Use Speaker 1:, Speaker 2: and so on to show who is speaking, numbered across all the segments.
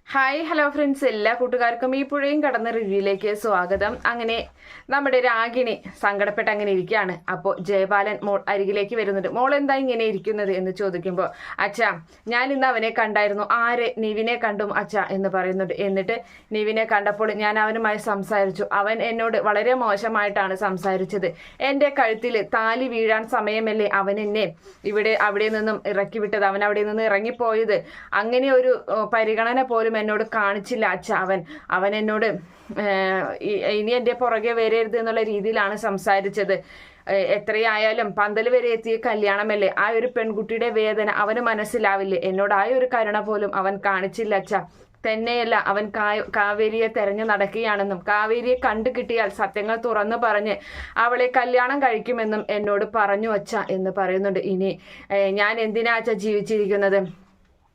Speaker 1: Hi hello friends, എല്ലാ കൂട്ടുകാർക്കും ഈ പുഴയും കടന്ന റിവ്യൂയിലേക്ക് സ്വാഗതം. അങ്ങനെ നമ്മുടെ രാഗിണി സങ്കടപ്പെട്ട് അങ്ങനെ ഇരിക്കുകയാണ്. അപ്പോൾ ജയപാലൻ മോൾ അരികിലേക്ക് വരുന്നുണ്ട്. മോൾ എന്താ ഇങ്ങനെ ഇരിക്കുന്നത് എന്ന് ചോദിക്കുമ്പോൾ, അച്ഛാ ഞാൻ ഇന്ന് അവനെ കണ്ടായിരുന്നു. ആരെ? നിവിനെ കണ്ടും അച്ഛാ എന്ന് പറയുന്നുണ്ട്. എന്നിട്ട് നിവിനെ കണ്ടപ്പോൾ ഞാൻ അവനുമായി സംസാരിച്ചു. അവൻ എന്നോട് വളരെ മോശമായിട്ടാണ് സംസാരിച്ചത്. എൻ്റെ കഴുത്തിൽ താലി വീഴാൻ സമയമല്ലേ അവൻ എന്നെ അവിടെ നിന്നും ഇറക്കി വിട്ടത്. അവൻ അവിടെ നിന്ന് ഇറങ്ങിപ്പോയത്. അങ്ങനെ ഒരു പരിഗണന പോലും എന്നോട് കാണിച്ചില്ല അച്ഛ. അവൻ എന്നോട് ഇനി എൻ്റെ പുറകെ വരരുത് എന്നുള്ള രീതിയിലാണ് സംസാരിച്ചത്. എത്രയായാലും പന്തൽ വരെ എത്തിയ കല്യാണമല്ലേ. ആ ഒരു പെൺകുട്ടിയുടെ വേദന അവന് മനസ്സിലാവില്ലേ? എന്നോട് ആ ഒരു കരുണ പോലും അവൻ കാണിച്ചില്ല അച്ഛ. തന്നെയല്ല, അവൻ കാവേരിയെ തെരഞ്ഞു നടക്കുകയാണെന്നും കാവേരിയെ കണ്ടു കിട്ടിയാൽ സത്യങ്ങൾ തുറന്നു പറഞ്ഞ് അവളെ കല്യാണം കഴിക്കുമെന്നും എന്നോട് പറഞ്ഞു അച്ഛ എന്ന് പറയുന്നുണ്ട്. ഇനി ഞാൻ എന്തിനാ അച്ഛ ജീവിച്ചിരിക്കുന്നത്?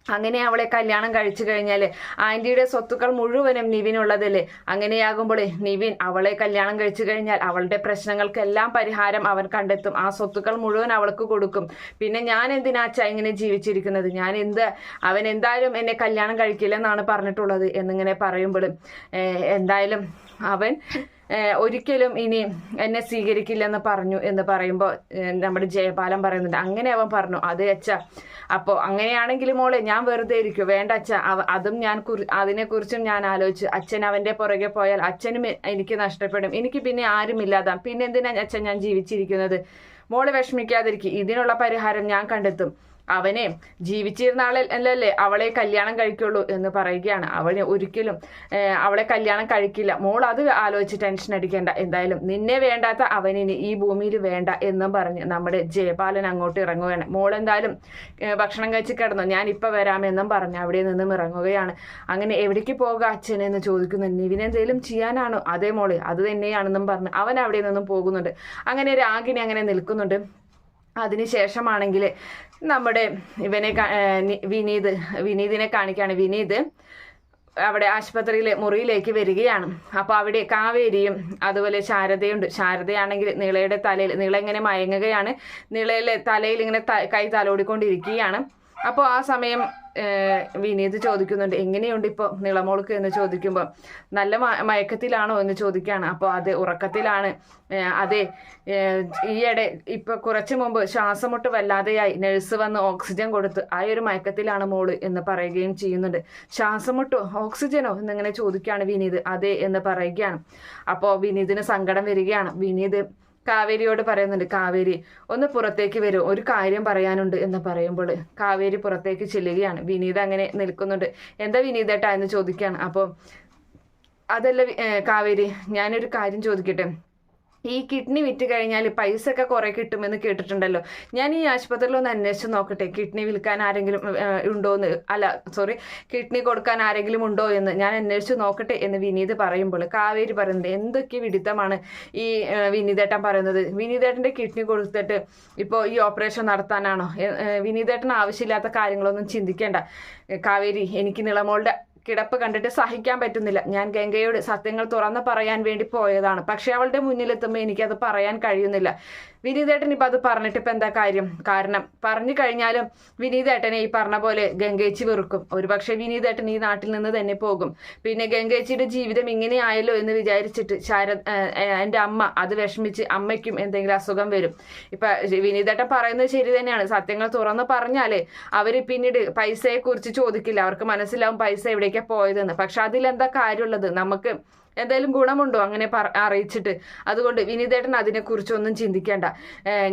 Speaker 1: അങ്ങനെ അവളെ കല്യാണം കഴിച്ചു കഴിഞ്ഞാൽ ആന്റിയുടെ സ്വത്തുക്കൾ മുഴുവനും നിവിനുള്ളതല്ലേ. അങ്ങനെയാകുമ്പോൾ നിവിൻ അവളെ കല്യാണം കഴിച്ചു കഴിഞ്ഞാൽ അവളുടെ പ്രശ്നങ്ങൾക്കെല്ലാം പരിഹാരം അവൻ കണ്ടെത്തും. ആ സ്വത്തുക്കൾ മുഴുവൻ അവൾക്ക് കൊടുക്കും. പിന്നെ ഞാൻ എന്തിനാച്ചാ ഇങ്ങനെ ജീവിച്ചിരിക്കുന്നത്? അവൻ എന്തായാലും എന്നെ കല്യാണം കഴിക്കില്ലെന്നാണ് പറഞ്ഞിട്ടുള്ളത് എന്നിങ്ങനെ പറയുമ്പോൾ എന്തായാലും അവൻ ഒരിക്കലും ഇനി എന്നെ സ്വീകരിക്കില്ലെന്ന് പറഞ്ഞു എന്ന് പറയുമ്പോൾ നമ്മുടെ ജയപാലൻ പറയുന്നുണ്ട്, അങ്ങനെ അവൻ പറഞ്ഞു. അതെ അച്ഛ, അപ്പോൾ അങ്ങനെയാണെങ്കിൽ മോളെ ഞാൻ വെറുതെ ഇരിക്കും. വേണ്ട അച്ഛ, അതിനെക്കുറിച്ചും ഞാൻ ആലോചിച്ചു. അച്ഛൻ അവൻ്റെ പുറകെ പോയാൽ അച്ഛനും എനിക്ക് നഷ്ടപ്പെടും. എനിക്ക് പിന്നെ ആരുമില്ലാതാം. പിന്നെ എന്തിനാ അച്ഛൻ ഞാൻ ജീവിച്ചിരിക്കുന്നത്? മോളെ വിഷമിക്കാതിരിക്കും. ഇതിനുള്ള പരിഹാരം ഞാൻ കണ്ടെത്തും. അവനെ ജീവിച്ചിരുന്ന ആളല്ലേ അവളെ കല്യാണം കഴിക്കുള്ളൂ എന്ന് പറയുകയാണ്. അവന് ഒരിക്കലും അവളെ കല്യാണം കഴിക്കില്ല. മോൾ അത് ആലോചിച്ച് ടെൻഷൻ അടിക്കേണ്ട. എന്തായാലും നിന്നെ വേണ്ടാത്ത അവനിനി ഈ ഭൂമിയിൽ വേണ്ട എന്നും പറഞ്ഞ് നമ്മുടെ ജയപാലൻ അങ്ങോട്ട് ഇറങ്ങുകയാണ്. മോൾ എന്തായാലും ഭക്ഷണം കഴിച്ച് കിടന്നു, ഞാൻ ഇപ്പം വരാമെന്നും പറഞ്ഞ് അവിടെ നിന്നും ഇറങ്ങുകയാണ്. അങ്ങനെ എവിടേക്ക് പോകുക അച്ഛനെന്ന് ചോദിക്കുന്നു. നിവിനെന്തേലും ചെയ്യാനാണോ? അതേ മോളെ, അത് തന്നെയാണെന്നും പറഞ്ഞ് അവൻ അവിടെ നിന്നും പോകുന്നുണ്ട്. അങ്ങനെ രാഗിണി അങ്ങനെ നിൽക്കുന്നുണ്ട്. അതിനുശേഷമാണെങ്കിൽ നമ്മുടെ വിനീതിനെ കാണിക്കുകയാണ്. വിനീത് അവിടെ ആശുപത്രിയിലെ മുറിയിലേക്ക് വരികയാണ്. അപ്പോൾ അവിടെ കാവേരിയും അതുപോലെ ശാരദയുണ്ട്. ശാരദയാണെങ്കിൽ നീളയുടെ തലയിൽ, നീള ഇങ്ങനെ മയങ്ങുകയാണ്. നീളയിലെ തലയിൽ ഇങ്ങനെ കൈ തലോടിക്കൊണ്ടിരിക്കുകയാണ്. അപ്പോൾ ആ സമയം വിനീത് ചോദിക്കുന്നുണ്ട്, എങ്ങനെയുണ്ട് ഇപ്പോൾ നിളമോൾക്ക് എന്ന് ചോദിക്കുമ്പോൾ, നല്ല മയക്കത്തിലാണോ എന്ന് ചോദിക്കുകയാണ്. അപ്പോൾ അതെ, ഉറക്കത്തിലാണ്. അതെ, ഈയിടെ ഇപ്പൊ കുറച്ചു മുമ്പ് ശ്വാസമുട്ട് വല്ലാതെയായി, നഴ്സ് വന്ന് ഓക്സിജൻ കൊടുത്ത് ആ ഒരു മയക്കത്തിലാണ് മോള് എന്ന് പറയുകയും ചെയ്യുന്നുണ്ട്. ശ്വാസമുട്ടോ ഓക്സിജനോ എന്നിങ്ങനെ ചോദിക്കുകയാണ് വിനീത്. അതെ എന്ന് പറയുകയാണ്. അപ്പോൾ വിനീതിന് സങ്കടം വരികയാണ്. വിനീത് കാവേരിയോട് പറയുന്നുണ്ട്, കാവേരി ഒന്ന് പുറത്തേക്ക് വരൂ, ഒരു കാര്യം പറയാനുണ്ട് എന്ന് പറയുമ്പോൾ കാവേരി പുറത്തേക്ക് ചെല്ലുകയാണ്. വിനീത് അങ്ങനെ നിൽക്കുന്നുണ്ട്. എന്താ വിനീതേട്ടാ എന്ന് ചോദിക്കുകയാണ്. അപ്പോൾ അതല്ല കാവേരി, ഞാനൊരു കാര്യം ചോദിക്കട്ടെ. ഈ കിഡ്നി വിറ്റ് കഴിഞ്ഞാൽ പൈസ ഒക്കെ കുറെ കിട്ടുമെന്ന് കേട്ടിട്ടുണ്ടല്ലോ. ഞാൻ ഈ ആശുപത്രിയിൽ ഒന്ന് അന്വേഷിച്ച് നോക്കട്ടെ, കിഡ്നി വിൽക്കാൻ ആരെങ്കിലും ഉണ്ടോയെന്ന്, കിഡ്നി കൊടുക്കാൻ ആരെങ്കിലും ഉണ്ടോ എന്ന് ഞാൻ അന്വേഷിച്ച് നോക്കട്ടെ എന്ന് വിനീത് പറയുമ്പോൾ കാവേരി പറയുന്നത്, എന്തൊക്കെ വിഡിത്തമാണ് ഈ വിനീതേട്ടൻ പറയുന്നത്? വിനീതേട്ടൻ്റെ കിഡ്നി കൊടുത്തിട്ട് ഇപ്പോൾ ഈ ഓപ്പറേഷൻ നടത്താനാണോ? വിനീതേട്ടൻ ആവശ്യമില്ലാത്ത കാര്യങ്ങളൊന്നും ചിന്തിക്കേണ്ട കാവേരി. എനിക്ക് നിളമോളുടെ കിടപ്പ് കണ്ടിട്ട് സഹിക്കാൻ പറ്റുന്നില്ല. ഞാൻ ഗംഗയോട് സത്യങ്ങൾ തുറന്ന് പറയാൻ വേണ്ടി പോയതാണ്. പക്ഷെ അവളുടെ മുന്നിലെത്തുമ്പോൾ എനിക്കത് പറയാൻ കഴിയുന്നില്ല. വിനീതേട്ടൻ ഇപ്പം അത് പറഞ്ഞിട്ട് ഇപ്പം എന്താ കാര്യം? കാരണം പറഞ്ഞു കഴിഞ്ഞാലും വിനീതേട്ടനെ ഈ പറഞ്ഞ പോലെ ഗംഗേച്ചി വെറുക്കും. ഒരുപക്ഷെ വിനീതേട്ടൻ ഈ നാട്ടിൽ നിന്ന് തന്നെ പോകും. പിന്നെ ഗംഗേച്ചിയുടെ ജീവിതം ഇങ്ങനെയായല്ലോ എന്ന് വിചാരിച്ചിട്ട് എൻ്റെ അമ്മ അത് വിഷമിച്ച് അമ്മയ്ക്കും എന്തെങ്കിലും അസുഖം വരും. ഇപ്പം വിനീതേട്ടൻ പറയുന്നത് ശരി തന്നെയാണ്. സത്യങ്ങൾ തുറന്ന് പറഞ്ഞാലേ അവർ പിന്നീട് പൈസയെക്കുറിച്ച് ചോദിക്കില്ല. അവർക്ക് മനസ്സിലാവും പൈസ എവിടേക്കാണ് പോയതെന്ന്. പക്ഷെ അതിലെന്താ കാര്യമുള്ളത്? നമുക്ക് എന്തായാലും ഗുണമുണ്ടോ അങ്ങനെ അറിയിച്ചിട്ട്? അതുകൊണ്ട് വിനീതേട്ടൻ അതിനെക്കുറിച്ചൊന്നും ചിന്തിക്കേണ്ട,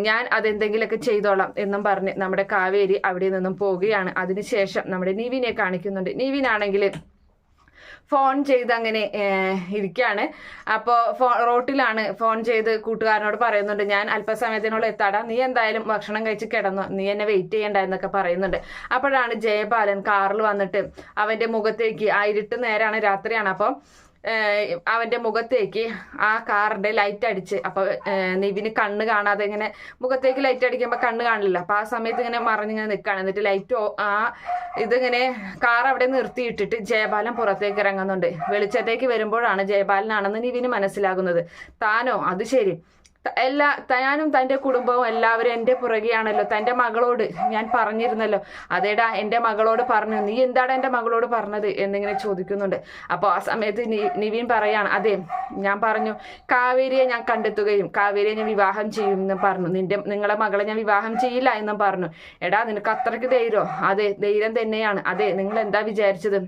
Speaker 1: ഞാൻ അതെന്തെങ്കിലുമൊക്കെ ചെയ്തോളാം എന്നും പറഞ്ഞ് നമ്മുടെ കാവേരി അവിടെ നിന്നും പോവുകയാണ്. അതിനുശേഷം നമ്മുടെ നിവിനെ കാണിക്കുന്നുണ്ട്. നിവിനാണെങ്കിൽ ഫോൺ ചെയ്ത് അങ്ങനെ ഇരിക്കുകയാണ്. അപ്പോൾ റോട്ടിലാണ്. ഫോൺ ചെയ്ത് കൂട്ടുകാരനോട് പറയുന്നുണ്ട്, ഞാൻ അല്പസമയത്തിനുള്ളിൽ എത്താടാ, നീ എന്തായാലും ഭക്ഷണം കഴിച്ച് കിടന്നു, നീ എന്നെ വെയിറ്റ് ചെയ്യണ്ട എന്നൊക്കെ പറയുന്നുണ്ട്. അപ്പോഴാണ് ജയപാലൻ കാറിൽ വന്നിട്ട് അവൻ്റെ മുഖത്തേക്ക്, ആ ഇരുട്ട് നേരാണ്, രാത്രിയാണ്, അപ്പോൾ അവൻ്റെ മുഖത്തേക്ക് ആ കാറിൻ്റെ ലൈറ്റ് അടിച്ച്, അപ്പോൾ നിവിന് കണ്ണ് കാണാതെ ഇങ്ങനെ മുഖത്തേക്ക് ലൈറ്റ് അടിക്കുമ്പോൾ കണ്ണ് കാണില്ല. അപ്പോൾ ആ സമയത്ത് ഇങ്ങനെ മറിഞ്ഞിങ്ങനെ നിൽക്കുകയാണ്. എന്നിട്ട് ലൈറ്റ് ഇതിങ്ങനെ കാർ അവിടെ നിർത്തിയിട്ടിട്ട് ജയപാലൻ പുറത്തേക്ക് ഇറങ്ങുന്നുണ്ട്. വെളിച്ചത്തേക്ക് വരുമ്പോഴാണ് ജയപാലനാണെന്ന് നിവിന് മനസ്സിലാകുന്നത്. താനോ? അത് ശരി, ഞാനും തൻ്റെ കുടുംബവും എല്ലാവരും എൻ്റെ പുറകെയാണല്ലോ. തൻ്റെ മകളോട് ഞാൻ പറഞ്ഞിരുന്നല്ലോ, അതേടാ എൻ്റെ മകളോട് പറഞ്ഞു, നീ എന്താണ് എൻ്റെ മകളോട് പറഞ്ഞത് എന്നിങ്ങനെ ചോദിക്കുന്നുണ്ട്. അപ്പോൾ ആ സമയത്ത് നിവിൻ പറയാണ്, അതെ ഞാൻ പറഞ്ഞു കാവേരിയെ ഞാൻ കണ്ടെത്തുകയും കാവേരിയെ ഞാൻ വിവാഹം ചെയ്യും എന്ന് പറഞ്ഞു, നിങ്ങളെ മകളെ ഞാൻ വിവാഹം ചെയ്യില്ല എന്നും പറഞ്ഞു. എടാ നിനക്ക് അത്രയ്ക്ക് ധൈര്യമോ? അതെ ധൈര്യം തന്നെയാണ്. അതെ നിങ്ങൾ എന്താ വിചാരിച്ചത്?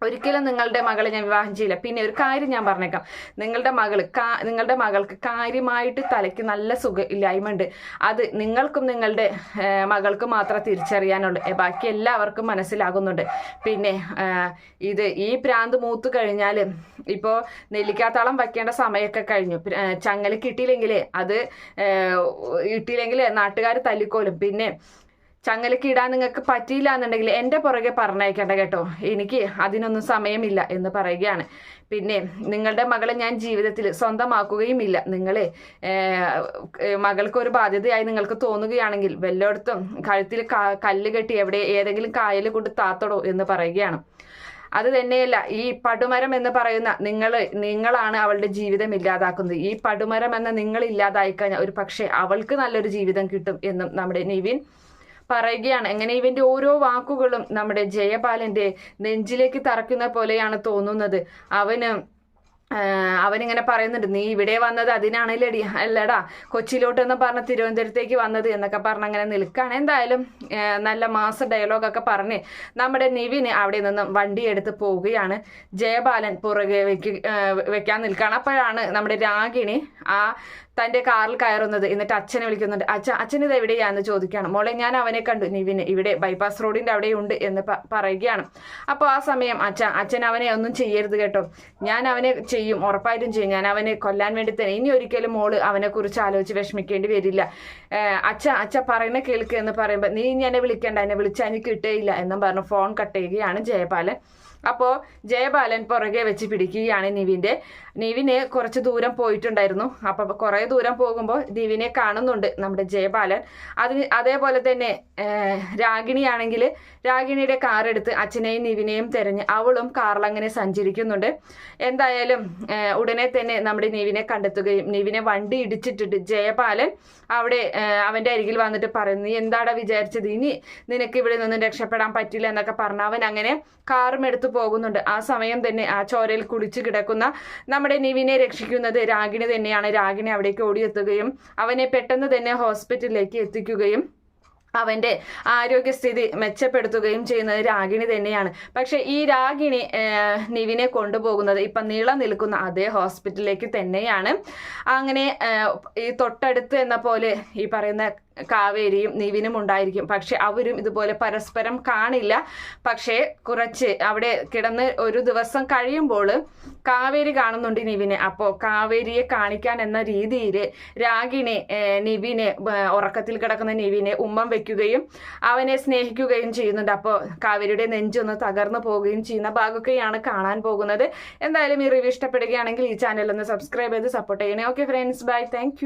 Speaker 1: ഒരിക്കലും നിങ്ങളുടെ മകളെ ഞാൻ വിവാഹം ചെയ്യില്ല. പിന്നെ ഒരു കാര്യം ഞാൻ പറഞ്ഞേക്കാം, നിങ്ങളുടെ മകൾക്ക് കാര്യമായിട്ട് തലയ്ക്ക് നല്ല സുഖമില്ലായ്മ ഉണ്ട്. അത് നിങ്ങൾക്കും നിങ്ങളുടെ മകൾക്കും മാത്രം തിരിച്ചറിയാനുള്ളൂ, ബാക്കി എല്ലാവർക്കും മനസ്സിലാകുന്നുണ്ട്. പിന്നെ ഈ പ്രാന്ത് മൂത്ത് കഴിഞ്ഞാൽ ഇപ്പോൾ നെല്ലിക്കാത്താളം വയ്ക്കേണ്ട സമയമൊക്കെ കഴിഞ്ഞു. ചങ്ങല കിട്ടിയില്ലെങ്കിലേ നാട്ടുകാർ തല്ലിക്കോലും. പിന്നെ ചങ്ങലക്ക് ഇടാൻ നിങ്ങൾക്ക് പറ്റിയില്ല എന്നുണ്ടെങ്കിൽ എൻ്റെ പുറകെ പറഞ്ഞയക്കേണ്ട കേട്ടോ, എനിക്ക് അതിനൊന്നും സമയമില്ല എന്ന് പറയുകയാണ്. പിന്നെ നിങ്ങളുടെ മകളെ ഞാൻ ജീവിതത്തിൽ സ്വന്തമാക്കുകയുമില്ല. നിങ്ങളെ മകൾക്കൊരു ബാധ്യതയായി നിങ്ങൾക്ക് തോന്നുകയാണെങ്കിൽ വല്ലയിടത്തും കഴുത്തിൽ കല്ല് കെട്ടി ഏതെങ്കിലും കായൽ കൊണ്ട് താത്തടോ എന്ന് പറയുകയാണ്. അത് തന്നെയല്ല, ഈ പടുമരം എന്ന് പറയുന്ന നിങ്ങളാണ് അവളുടെ ജീവിതം ഇല്ലാതാക്കുന്നത്. ഈ പടുമരം എന്ന നിങ്ങൾ ഇല്ലാതായി കഴിഞ്ഞാൽ ഒരു പക്ഷേ അവൾക്ക് നല്ലൊരു ജീവിതം കിട്ടും എന്നും നമ്മുടെ നിവിൻ പറയുകയാണ്. എങ്ങനെ ഇവന്റെ ഓരോ വാക്കുകളും നമ്മുടെ ജയപാലന്റെ നെഞ്ചിലേക്ക് തറക്കുന്ന പോലെയാണ് തോന്നുന്നത്. അവനിങ്ങനെ പറയുന്നുണ്ട്, നീ ഇവിടെ വന്നത് അതിനാണല്ലേടി, അല്ലടാ കൊച്ചിയിലോട്ടെന്ന് പറഞ്ഞ് തിരുവനന്തപുരത്തേക്ക് വന്നത് എന്നൊക്കെ പറഞ്ഞ് അങ്ങനെ നിൽക്കുകയാണ്. എന്തായാലും നല്ല മാസ ഡയലോഗൊക്കെ പറഞ്ഞ് നമ്മുടെ നിവിന് അവിടെ നിന്നും വണ്ടി എടുത്ത് പോവുകയാണ്. ജയപാലൻ പുറകെ വെക്കാൻ നിൽക്കുകയാണ്. അപ്പോഴാണ് നമ്മുടെ രാഗിണി തൻ്റെ കാറിൽ കയറുന്നത്. എന്നിട്ട് അച്ഛനെ വിളിക്കുന്നുണ്ട്. അച്ഛൻ ഇത് എവിടെയാന്ന് ചോദിക്കുകയാണ്. മോളെ ഞാൻ അവനെ കണ്ടു, നിവിന് ഇവിടെ ബൈപ്പാസ് റോഡിൻ്റെ അവിടെയുണ്ട് എന്ന് പറയുകയാണ്. അപ്പോൾ ആ സമയം അച്ഛൻ അവനെ ഒന്നും ചെയ്യരുത് കേട്ടോ, ഞാൻ അവനെ ചെയ്യും, ഉറപ്പായിട്ടും ചെയ്യും, ഞാൻ അവനെ കൊല്ലാൻ വേണ്ടി തന്നെ. ഇനി ഒരിക്കലും മോള് അവനെക്കുറിച്ച് ആലോചിച്ച് വിഷമിക്കേണ്ടി വരില്ല. അച്ഛ പറയുന്ന കേൾക്ക് എന്ന് പറയുമ്പോൾ, നീ എന്നെ വിളിക്കേണ്ട, എന്നെ വിളിച്ചാൽ എനിക്ക് കിട്ടുകയില്ല എന്നും പറഞ്ഞ് ഫോൺ കട്ട് ചെയ്യുകയാണ് ജയപാലൻ. അപ്പോൾ ജയപാലൻ പുറകെ വെച്ച് പിടിക്കുകയാണ് നിവിന് കുറച്ച് ദൂരം പോയിട്ടുണ്ടായിരുന്നു. അപ്പോൾ കുറേ ദൂരം പോകുമ്പോൾ നിവിനെ കാണുന്നുണ്ട് നമ്മുടെ ജയപാലൻ. അതേപോലെ തന്നെ രാഗിണിയാണെങ്കിൽ രാഗിണിയുടെ കാർ എടുത്ത് അച്ഛനെയും നിവിനെയും തിരഞ്ഞ് അവളും കാറിൽ അങ്ങനെ സഞ്ചരിക്കുന്നുണ്ട്. എന്തായാലും ഉടനെ തന്നെ നമ്മുടെ നിവിനെ കണ്ടെത്തുകയും നിവിനെ വണ്ടി ഇടിച്ചിട്ടിട്ട് ജയപാലൻ അവിടെ അവൻ്റെ അരികിൽ വന്നിട്ട് പറയുന്നു, നീ എന്താടാ വിചാരിച്ചത്, ഇനി നിനക്ക് ഇവിടെ നിന്നും രക്ഷപ്പെടാൻ പറ്റില്ല എന്നൊക്കെ പറഞ്ഞ് അവൻ അങ്ങനെ കാറും എടുത്ത് പോകുന്നുണ്ട്. ആ സമയം തന്നെ ആ ചോരയിൽ കുടിച്ചു കിടക്കുന്ന നമ്മുടെ നിവിനെ രക്ഷിക്കുന്നത് രാഗിണി തന്നെയാണ്. രാഗിണി അവിടേക്ക് ഓടിയെത്തുകയും അവനെ പെട്ടെന്ന് തന്നെ ഹോസ്പിറ്റലിലേക്ക് എത്തിക്കുകയും അവൻ്റെ ആരോഗ്യസ്ഥിതി മെച്ചപ്പെടുത്തുകയും ചെയ്യുന്നത് രാഗിണി തന്നെയാണ്. പക്ഷെ ഈ രാഗിണി നിവിനെ കൊണ്ടുപോകുന്നത് ഇപ്പം നിൽക്കുന്ന അതേ ഹോസ്പിറ്റലിലേക്ക് തന്നെയാണ്. അങ്ങനെ ഈ തൊട്ടടുത്ത് എന്ന പോലെ ഈ പറയുന്ന കാവേരിയും നിവിനും ഉണ്ടായിരിക്കും. പക്ഷെ അവരും ഇതുപോലെ പരസ്പരം കാണില്ല. പക്ഷേ കുറച്ച് അവിടെ കിടന്ന് ഒരു ദിവസം കഴിയുമ്പോൾ കാവേരി കാണുന്നുണ്ട് നിവിനെ. അപ്പോൾ കാവേരിയെ കാണിക്കാൻ എന്ന രീതിയിൽ രാഗിണി നിവിനെ, ഉറക്കത്തിൽ കിടക്കുന്ന നിവിനെ ഉമ്മം വെക്കുകയും അവനെ സ്നേഹിക്കുകയും ചെയ്യുന്നുണ്ട്. അപ്പോൾ കാവേരിയുടെ നെഞ്ചൊന്ന് തകർന്നു പോവുകയും ചെയ്യുന്ന ഭാഗമൊക്കെയാണ് കാണാൻ പോകുന്നത്. എന്തായാലും ഈ റിവ്യൂ ഇഷ്ടപ്പെടുകയാണെങ്കിൽ ഈ ചാനൽ ഒന്ന് സബ്സ്ക്രൈബ് ചെയ്ത് സപ്പോർട്ട് ചെയ്യണേ. Okay friends, by, thank